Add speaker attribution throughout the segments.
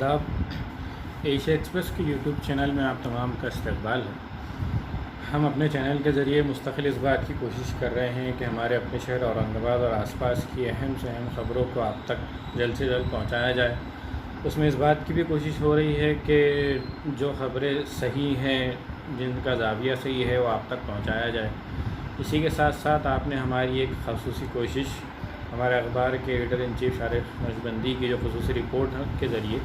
Speaker 1: आदाब। Asia express के YouTube channel में आप तमाम का इस्तकबाल है। हम अपने चैनल के ज़रिए मुस्तकिल इस बात की कोशिश कर रहे हैं कि हमारे अपने शहर औरंगाबाद और आसपास की अहम से अहम ख़बरों को आप तक जल्द से जल्द पहुंचाया जाए। उसमें इस बात की भी कोशिश हो रही है कि जो ख़बरें सही हैं, जिनका ज़ाविया सही है, वो आप तक पहुंचाया जाए। इसी के साथ साथ आपने हमारी एक ख़ुसूसी कोशिश हमारे अखबार के editor in chief Shariq Naqshbandi की जो ख़ुसूसी रिपोर्ट के ज़रिए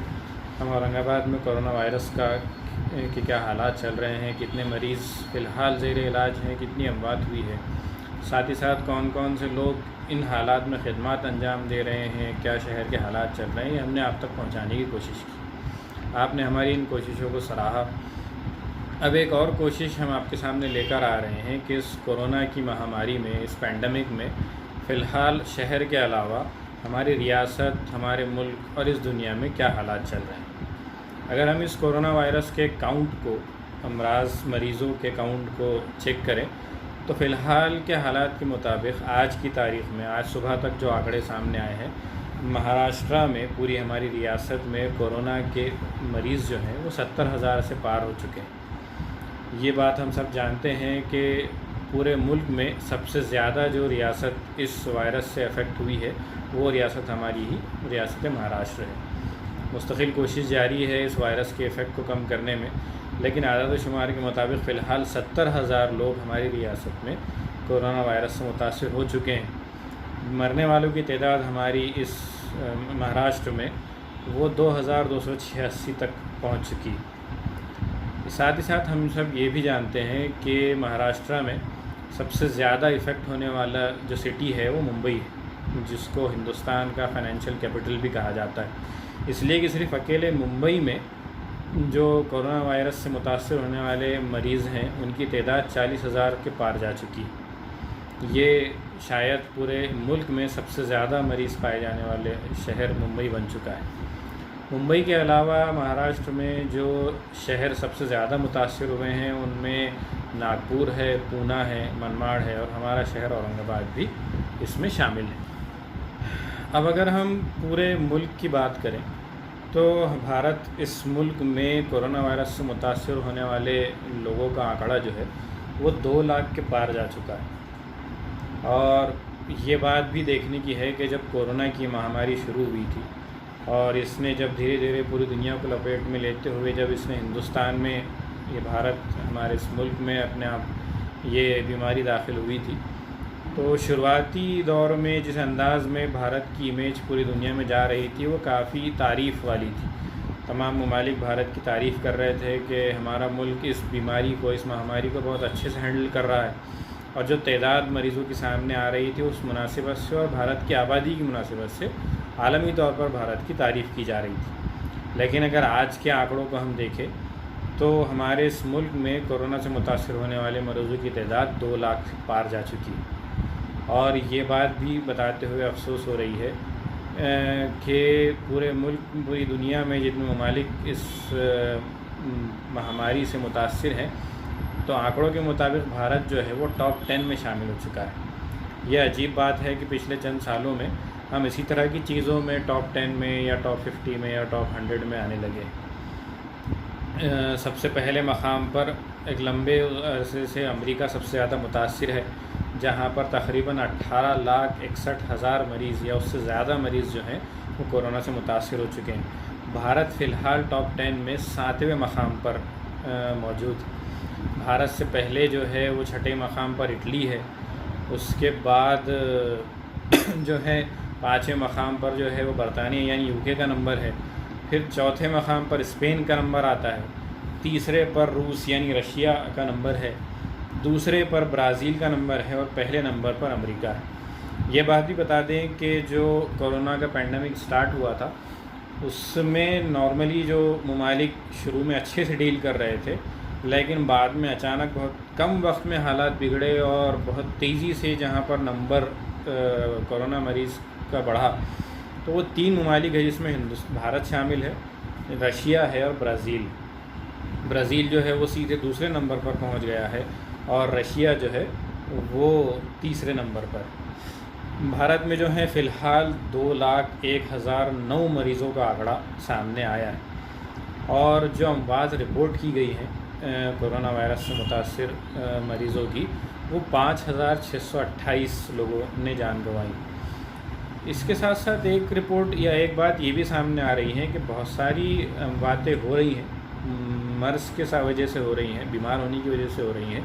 Speaker 1: हम औरंगाबाद में कोरोना वायरस के क्या हालात चल रहे हैं, कितने मरीज़ फ़िलहाल ज़ेर इलाज हैं, कितनी अमवात हुई है, साथ ही साथ कौन कौन से लोग इन हालात में खिदमत अंजाम दे रहे हैं, क्या शहर के हालात चल रहे हैं, ये हमने आप तक पहुंचाने की कोशिश की। आपने हमारी इन कोशिशों को सराहा। अब एक और कोशिश हम आपके सामने लेकर आ रहे हैं कि इस कोरोना की महामारी में, इस पैंडमिक में फ़िलहाल शहर के अलावा हमारी रियासत, हमारे मुल्क और इस दुनिया में क्या हालात चल रहे हैं। अगर हम इस कोरोना वायरस के काउंट को, मरीज़ों के काउंट को चेक करें तो फ़िलहाल के हालात के मुताबिक आज की तारीख़ में, आज सुबह तक जो आंकड़े सामने आए हैं, महाराष्ट्र में, पूरी हमारी रियासत में कोरोना के मरीज़ जो हैं वो 70,000 से पार हो चुके हैं। ये बात हम सब जानते हैं कि पूरे मुल्क में सबसे ज़्यादा जो रियासत इस वायरस से अफेक्ट हुई है वो रियासत हमारी ही रियासत महाराष्ट्र है। मुस्तकिल कोशिश जारी है इस वायरस के इफ़ेक्ट को कम करने में, लेकिन आदाद शुमार के मुताबिक फ़िलहाल 70,000 लोग हमारी रियासत में कोरोना वायरस से मुतासिर हो चुके हैं। मरने वालों की तादाद हमारी इस महाराष्ट्र में वो 2,286 तक पहुंच चुकी। साथ ही साथ हम सब ये भी जानते हैं कि महाराष्ट्र में सबसे ज़्यादा इफ़ेक्ट होने वाला जो सिटी है वो मुंबई है, जिसको हिंदुस्तान का फाइनेंशियल कैपिटल भी कहा जाता है, इसलिए कि सिर्फ अकेले मुंबई में जो कोरोना वायरस से मुतासिर होने वाले मरीज़ हैं उनकी तादाद 40,000 के पार जा चुकी। ये शायद पूरे मुल्क में सबसे ज़्यादा मरीज़ पाए जाने वाले शहर मुंबई बन चुका है। मुंबई के अलावा महाराष्ट्र में जो शहर सबसे ज़्यादा मुतासिर हुए हैं उनमें नागपुर है, पूना है, मनमाड़ है और हमारा शहर औरंगाबाद भी इसमें शामिल है। अब अगर हम पूरे मुल्क की बात करें तो भारत, इस मुल्क में कोरोना वायरस से मुतासिर होने वाले लोगों का आंकड़ा जो है वो 2 लाख के पार जा चुका है। और ये बात भी देखने की है कि जब कोरोना की महामारी शुरू हुई थी और इसने जब धीरे धीरे पूरी दुनिया को लपेट में लेते हुए जब इसने हिंदुस्तान में, ये भारत, हमारे इस मुल्क में अपने आप ये बीमारी दाखिल हुई थी, तो शुरुआती दौर में जिस अंदाज़ में भारत की इमेज पूरी दुनिया में जा रही थी वो काफ़ी तारीफ़ वाली थी। तमाम ममालिक भारत की तारीफ़ कर रहे थे कि हमारा मुल्क इस बीमारी को, इस महामारी को बहुत अच्छे से हैंडल कर रहा है, और जो तादाद मरीज़ों के सामने आ रही थी उस मुनासिबत से और भारत की आबादी की मुनासिबत से आलमी तौर पर भारत की तारीफ़ की जा रही थी। लेकिन अगर आज के आंकड़ों को हम देखें तो हमारे इस मुल्क में कोरोना से मुतासिर होने वाले मरीज़ों की तादाद 2 लाख से पार जा चुकी है। और ये बात भी बताते हुए अफसोस हो रही है कि पूरे मुल्क, पूरी दुनिया में जितने ममालिक इस महामारी से मुतासिर हैं, तो आंकड़ों के मुताबिक भारत जो है वो टॉप 10 में शामिल हो चुका है। यह अजीब बात है कि पिछले चंद सालों में हम इसी तरह की चीज़ों में टॉप 10 में या टॉप 50 में या टॉप 100 में आने लगे। सबसे पहले मकाम पर एक लंबे अरसे से अमेरिका सबसे ज़्यादा मुतासिर है, जहां पर तकरीबन 18,61,000 मरीज़ या उससे ज़्यादा मरीज़ जो हैं वो कोरोना से मुतासिर हो चुके हैं। भारत फ़िलहाल टॉप 10 में 7वें मकाम पर मौजूद। भारत से पहले जो है वो 6ठे मकाम पर इटली है, उसके बाद जो है 5वें मकाम पर जो है वो बरतानिया यानी यूके का नंबर है, फिर 4थे मकाम पर स्पेन का नंबर आता है, तीसरे पर रूस यानी रशिया का नंबर है, दूसरे पर ब्राज़ील का नंबर है और पहले नंबर पर अमेरिका है। ये बात भी बता दें कि जो कोरोना का पैंडमिक स्टार्ट हुआ था उसमें नॉर्मली जो ममालिक शुरू में अच्छे से डील कर रहे थे, लेकिन बाद में अचानक बहुत कम वक्त में हालात बिगड़े और बहुत तेज़ी से जहाँ पर नंबर कोरोना मरीज़ का बढ़ा, तो वो 3 ममालिक है जिसमें भारत शामिल है, रशिया है और ब्राज़ील। ब्राज़ील जो है वो सीधे दूसरे नंबर पर पहुंच गया है और रशिया जो है वो तीसरे नंबर पर। भारत में जो है फ़िलहाल 2,01,009 मरीज़ों का आंकड़ा सामने आया है। اور جو اموات رپورٹ کی گئی ہیں کورونا وائرس سے متاثر مریضوں کی، وہ 5628 لوگوں نے جان گنوائی۔ اس کے ساتھ ساتھ ایک رپورٹ یا ایک بات یہ بھی سامنے آ رہی ہے کہ بہت ساری باتیں ہو رہی ہیں، مرض کے وجہ سے ہو رہی ہیں، بیمار ہونے کی وجہ سے ہو رہی ہیں،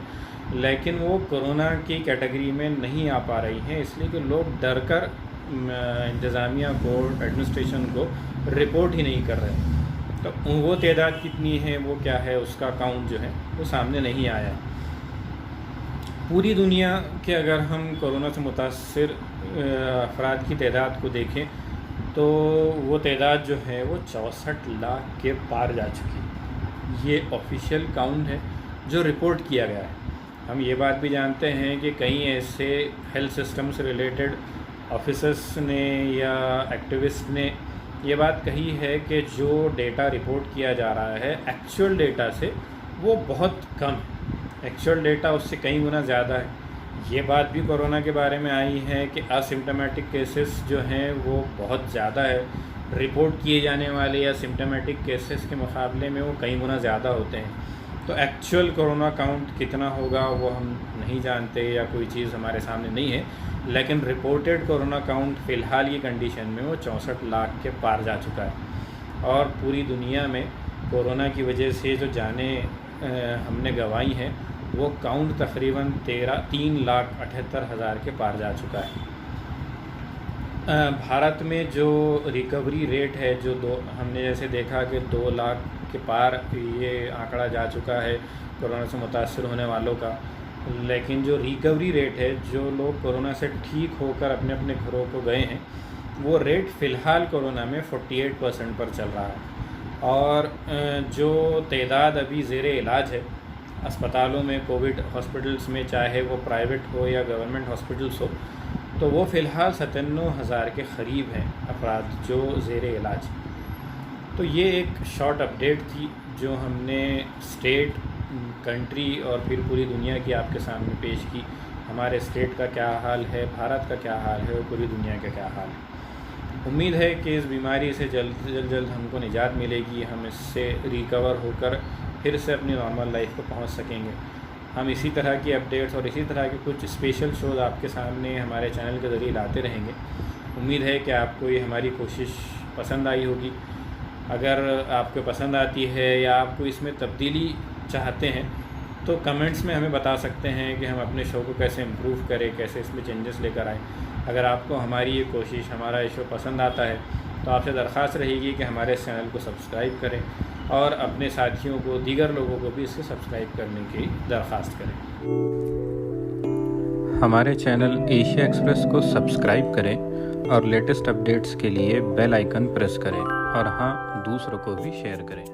Speaker 1: لیکن وہ کورونا کی کیٹیگری میں نہیں آ پا رہی ہیں، اس لیے کہ لوگ ڈر کر انتظامیہ کو، ایڈمنسٹریشن کو رپورٹ ہی نہیں کر رہے۔ تو وہ تعداد کتنی ہے، وہ کیا ہے، اس کا کاؤنٹ جو ہے وہ سامنے نہیں آیا ہے۔ پوری دنیا کے اگر ہم کورونا سے متاثر افراد کی تعداد کو دیکھیں تو وہ تعداد جو ہے وہ 64 لاکھ کے پار جا چکی ہے۔ یہ آفیشیل کاؤنٹ ہے جو رپورٹ کیا گیا ہے۔ ہم یہ بات بھی جانتے ہیں کہ کئی ایسے ہیلتھ سسٹم سے ریلیٹڈ آفیسرس نے یا ایکٹیوسٹ نے یہ بات کہی ہے کہ جو ڈیٹا رپورٹ کیا جا رہا ہے ایکچوئل ڈیٹا سے وہ بہت کم ہے، ایکچوئل ڈیٹا اس سے کئی گنا زیادہ ہے۔ یہ بات بھی کورونا کے بارے میں آئی ہے کہ اسمپٹومیٹک کیسز جو ہیں وہ بہت زیادہ ہے، رپورٹ کیے جانے والے یا سمپٹومیٹک کیسز کے مقابلے میں وہ کئی گنا زیادہ ہوتے ہیں۔ تو ایکچوئل کورونا کاؤنٹ کتنا ہوگا وہ ہم نہیں جانتے یا کوئی چیز ہمارے سامنے نہیں ہے، لیکن رپورٹڈ کورونا کاؤنٹ فی الحال کی کنڈیشن میں وہ 64 لاکھ کے پار جا چکا ہے۔ اور پوری دنیا میں کورونا کی وجہ سے جو جانیں ہم نے گنوائی ہیں وہ کاؤنٹ تقریباً 3,78,000 کے پار جا چکا ہے۔ بھارت میں جو ریکوری ریٹ ہے، جو ہم نے جیسے دیکھا کہ 2 لاکھ کے پار یہ آنکڑا جا چکا ہے کورونا سے متاثر ہونے والوں کا، لیکن جو ریکوری ریٹ ہے، جو لوگ کورونا سے ٹھیک ہو کر اپنے اپنے گھروں کو گئے ہیں، وہ ریٹ فی الحال کورونا میں 48% پر چل رہا ہے۔ اور جو تعداد ابھی زیر علاج ہے اسپتالوں میں، کووڈ ہاسپٹلس میں، چاہے وہ پرائیویٹ ہو یا گورنمنٹ ہاسپٹلس ہو، تو وہ فی الحال 97,000 کے قریب ہیں افراد جو زیر علاج۔ تو یہ ایک شارٹ اپڈیٹ تھی جو ہم نے اسٹیٹ، کنٹری اور پھر پوری دنیا کی آپ کے سامنے پیش کی۔ ہمارے اسٹیٹ کا کیا حال ہے، بھارت کا کیا حال ہے اور پوری دنیا کا کیا حال ہے۔ امید ہے کہ اس بیماری سے جلد ہم کو نجات ملے گی، ہم اس سے ریکور ہو کر پھر سے اپنی نارمل لائف کو پہنچ سکیں گے۔ ہم اسی طرح کی اپڈیٹس اور اسی طرح کے کچھ اسپیشل شوز آپ کے سامنے ہمارے چینل کے ذریعے لاتے رہیں گے۔ امید ہے کہ آپ کو یہ ہماری کوشش پسند آئی ہوگی۔ اگر آپ کو پسند آتی ہے یا آپ کو اس میں تبدیلی چاہتے ہیں تو کمنٹس میں ہمیں بتا سکتے ہیں کہ ہم اپنے شو کو کیسے امپروو کریں، کیسے اس میں چینجز لے کر آئیں۔ اگر آپ کو ہماری یہ کوشش، ہمارا یہ شو پسند آتا ہے تو آپ سے درخواست رہے گی کہ ہمارے اس چینل کو سبسکرائب کریں اور اپنے ساتھیوں کو، دیگر لوگوں کو بھی اس سے سبسکرائب کرنے کی درخواست کریں۔ ہمارے چینل ایشیا ایکسپریس کو سبسکرائب کریں اور لیٹسٹ اپڈیٹس کے لیے بیل آئیکن پریس کریں، اور ہاں، دوسروں کو بھی شیئر کریں۔